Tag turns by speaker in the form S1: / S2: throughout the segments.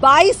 S1: 22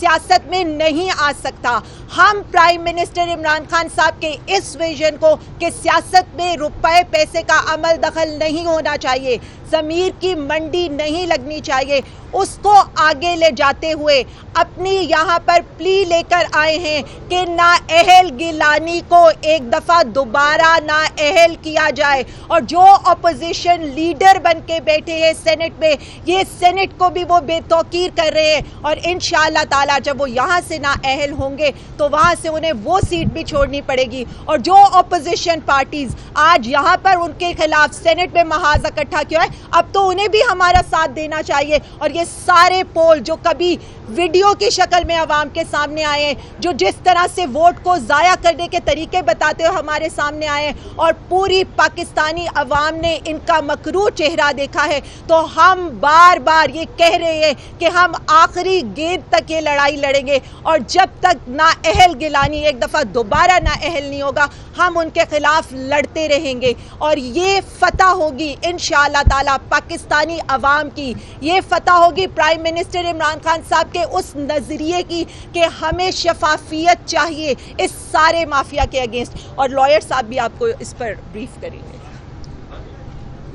S1: سیاست میں نہیں آ سکتا. ہم پرائم منسٹر عمران خان صاحب کے اس ویژن کو کہ سیاست میں روپے پیسے کا عمل دخل نہیں ہونا چاہیے, ضمیر کی منڈی نہیں لگنی چاہیے, اس کو آگے لے جاتے ہوئے اپنی یہاں پر پلی لے کر آئے ہیں کہ نااہل گیلانی کو ایک دفعہ دوبارہ نااہل کیا جائے. اور جو اپوزیشن لیڈر بن کے بیٹھے ہیں سینٹ میں, یہ سینٹ کو بھی وہ بے توقیر کر رہے ہیں, اور انشاءاللہ تعالی جب وہ یہاں سے نااہل ہوں گے تو وہاں سے انہیں وہ سیٹ بھی چھوڑنی پڑے گی. اور جو اپوزیشن پارٹیز آج یہاں پر ان کے خلاف سینٹ میں محاذ اکٹھا کیا ہے, اب تو انہیں بھی ہمارا ساتھ دینا چاہیے. اور یہ سارے پول جو کبھی ویڈیو کی شکل میں عوام کے سامنے آئے ہیں, جو جس طرح سے ووٹ کو ضائع کرنے کے طریقے بتاتے ہوئے ہمارے سامنے آئے ہیں, اور پوری پاکستانی عوام نے ان کا مکروہ چہرہ دیکھا ہے, تو ہم بار بار یہ کہہ رہے ہیں کہ ہم آخری گیند تک یہ لڑائی لڑیں گے. اور جب تک نااہل گیلانی ایک دفعہ دوبارہ نااہل نہیں ہوگا, ہم ان کے خلاف لڑتے رہیں گے. اور یہ فتح ہوگی انشاءاللہ تعالی پاکستانی عوام کی, یہ فتح ہوگی پرائم منسٹر عمران خان صاحب کے اس نظریے کی کہ ہمیں شفافیت چاہیے اس سارے مافیا کے اگینسٹ. اور لائر صاحب بھی آپ کو اس پر بریف کریں گے.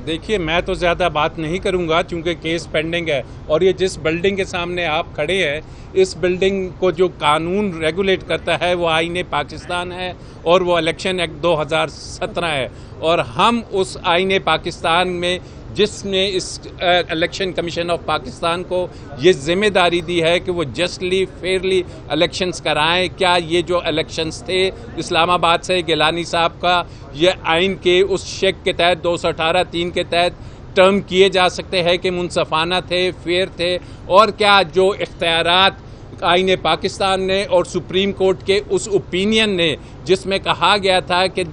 S2: دیکھیے, میں تو زیادہ بات نہیں کروں گا چونکہ کیس پینڈنگ ہے, اور یہ جس بلڈنگ کے سامنے آپ کھڑے ہیں, اس بلڈنگ کو جو قانون ریگولیٹ کرتا ہے وہ آئین پاکستان ہے, اور وہ الیکشن ایکٹ 2017 ہے. اور ہم اس آئین پاکستان میں جس نے اس الیکشن کمیشن آف پاکستان کو یہ ذمہ داری دی ہے کہ وہ جسٹلی فیئرلی الیکشنز کرائیں, کیا یہ جو الیکشنز تھے اسلام آباد سے گیلانی صاحب کا, یہ آئین کے اس شیک کے تحت 218(3) کے تحت ٹرم کیے جا سکتے ہیں کہ منصفانہ تھے, فیئر تھے, اور کیا جو اختیارات آئین پاکستان نے اور سپریم کورٹ کے اس اوپینین نے جس میں کہا گیا تھا کہ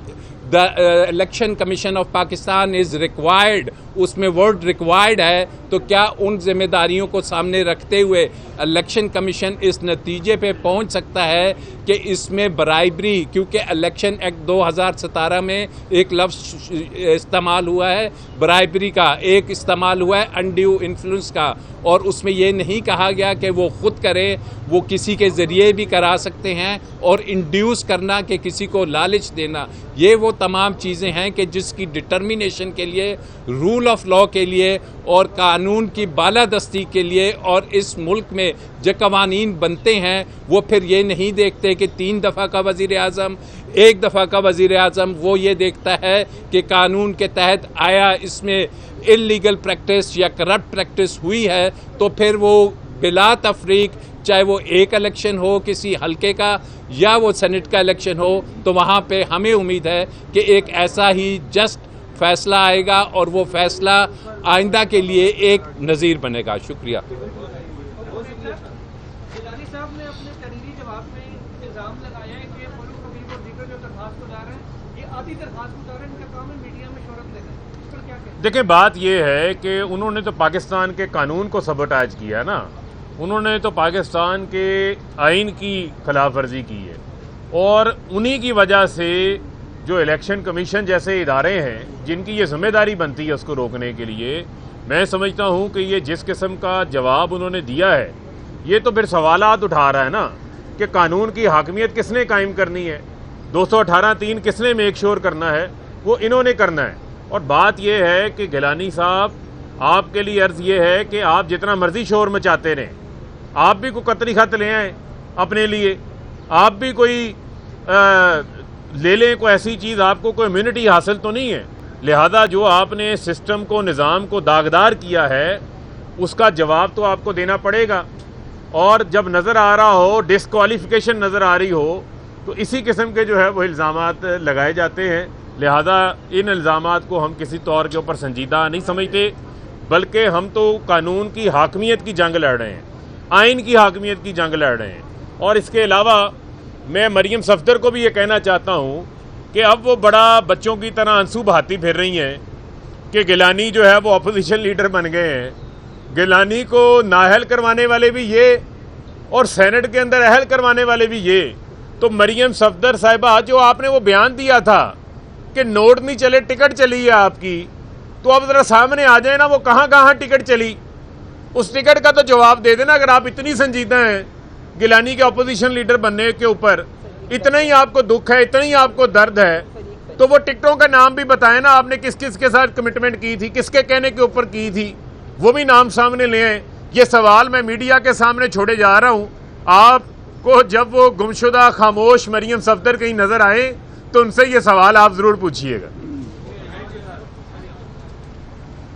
S2: the election commission of Pakistan is required, اس میں ورڈ ریکوائرڈ ہے, تو کیا ان ذمہ داریوں کو سامنے رکھتے ہوئے الیکشن کمیشن اس نتیجے پہ پہنچ سکتا ہے کہ اس میں برائبری, کیونکہ الیکشن ایکٹ 2017 میں ایک لفظ استعمال ہوا ہے برائبری کا, ایک استعمال ہوا ہے انڈیو انفلوئنس کا, اور اس میں یہ نہیں کہا گیا کہ وہ خود کرے, وہ کسی کے ذریعے بھی کرا سکتے ہیں, اور انڈیوس کرنا کہ کسی کو لالچ دینا, یہ وہ تمام چیزیں ہیں کہ جس کی ڈٹرمینیشن کے لیے, رول آف لا کے لیے اور قانون کی بالادستی کے لیے, اور اس ملک میں جو قوانین بنتے ہیں وہ پھر یہ نہیں دیکھتے کہ 3 دفعہ کا وزیر اعظم, 1 دفعہ کا وزیر اعظم, وہ یہ دیکھتا ہے کہ قانون کے تحت آیا اس میں انلیگل پریکٹس یا کرپٹ پریکٹس ہوئی ہے, تو پھر وہ بلا تفریق, چاہے وہ ایک الیکشن ہو کسی حلقے کا یا وہ سینٹ کا الیکشن ہو, تو وہاں پہ ہمیں امید ہے کہ ایک ایسا ہی جسٹ فیصلہ آئے گا, اور وہ فیصلہ آئندہ کے لیے ایک نظیر بنے گا. شکریہ.
S3: گیلانی صاحب نے اپنے تحریری جواب میں الزام لگایا ہے کہ فاروق حبیب اور دیگر جو درخواست گزار ہیں یہ آدھی درخواست گزار ہیں, ان کا کام ہے میڈیا میں شہرت لینا. اس پر کیا کہیں؟
S4: دیکھیں, بات یہ ہے کہ انہوں نے تو پاکستان کے قانون کو سبوٹاج کیا نا, انہوں نے تو پاکستان کے آئین کی خلاف ورزی کی ہے, اور انہی کی وجہ سے جو الیکشن کمیشن جیسے ادارے ہیں جن کی یہ ذمہ داری بنتی ہے اس کو روکنے کے لیے, میں سمجھتا ہوں کہ یہ جس قسم کا جواب انہوں نے دیا ہے, یہ تو پھر سوالات اٹھا رہا ہے نا کہ قانون کی حاکمیت کس نے قائم کرنی ہے, 218(3) کس نے میک شور کرنا ہے, وہ انہوں نے کرنا ہے. اور بات یہ ہے کہ گیلانی صاحب, آپ کے لیے عرض یہ ہے کہ آپ جتنا مرضی شور مچاتے رہیں, آپ بھی کوئی قطری خط لے آئیں اپنے لیے, آپ بھی کوئی لے لیں کوئی ایسی چیز, آپ کو کوئی امیونٹی حاصل تو نہیں ہے. لہذا جو آپ نے سسٹم کو, نظام کو داغدار کیا ہے, اس کا جواب تو آپ کو دینا پڑے گا. اور جب نظر آ رہا ہو, ڈسکوالیفیکیشن نظر آ رہی ہو, تو اسی قسم کے جو ہے وہ الزامات لگائے جاتے ہیں. لہذا ان الزامات کو ہم کسی طور کے اوپر سنجیدہ نہیں سمجھتے, بلکہ ہم تو قانون کی حاکمیت کی جنگ لڑ رہے ہیں, آئین کی حاکمیت کی جنگ لڑ رہے ہیں. اور اس کے علاوہ میں مریم صفدر کو بھی یہ کہنا چاہتا ہوں کہ اب وہ بڑا بچوں کی طرح آنسو بہاتی پھر رہی ہیں کہ گیلانی جو ہے وہ اپوزیشن لیڈر بن گئے ہیں. گیلانی کو نااہل کروانے والے بھی یہ, اور سینٹ کے اندر اہل کروانے والے بھی یہ. تو مریم صفدر صاحبہ, جو آپ نے وہ بیان دیا تھا کہ نوٹ نہیں چلے, ٹکٹ چلی ہے آپ کی, تو اب ذرا سامنے آ جائیں نا وہ کہاں کہاں ٹکٹ چلی, اس ٹکٹ کا تو جواب دے دینا اگر آپ اتنی سنجیدہ ہیں. گیلانی کے اپوزیشن لیڈر بننے کے اوپر اتنا ہی آپ کو دکھ ہے, اتنا ہی آپ کو درد ہے, تو وہ ٹکٹوں کا نام بھی بتائیں نا, آپ نے کس کس کے ساتھ کمٹمنٹ کی تھی, کس کے کہنے کے اوپر کی تھی, وہ بھی نام سامنے لے آئیں. یہ سوال میں میڈیا کے سامنے چھوڑے جا رہا ہوں. آپ کو جب وہ گمشدہ خاموش مریم صفدر کہیں نظر آئے تو ان سے یہ سوال آپ ضرور پوچھیے گا.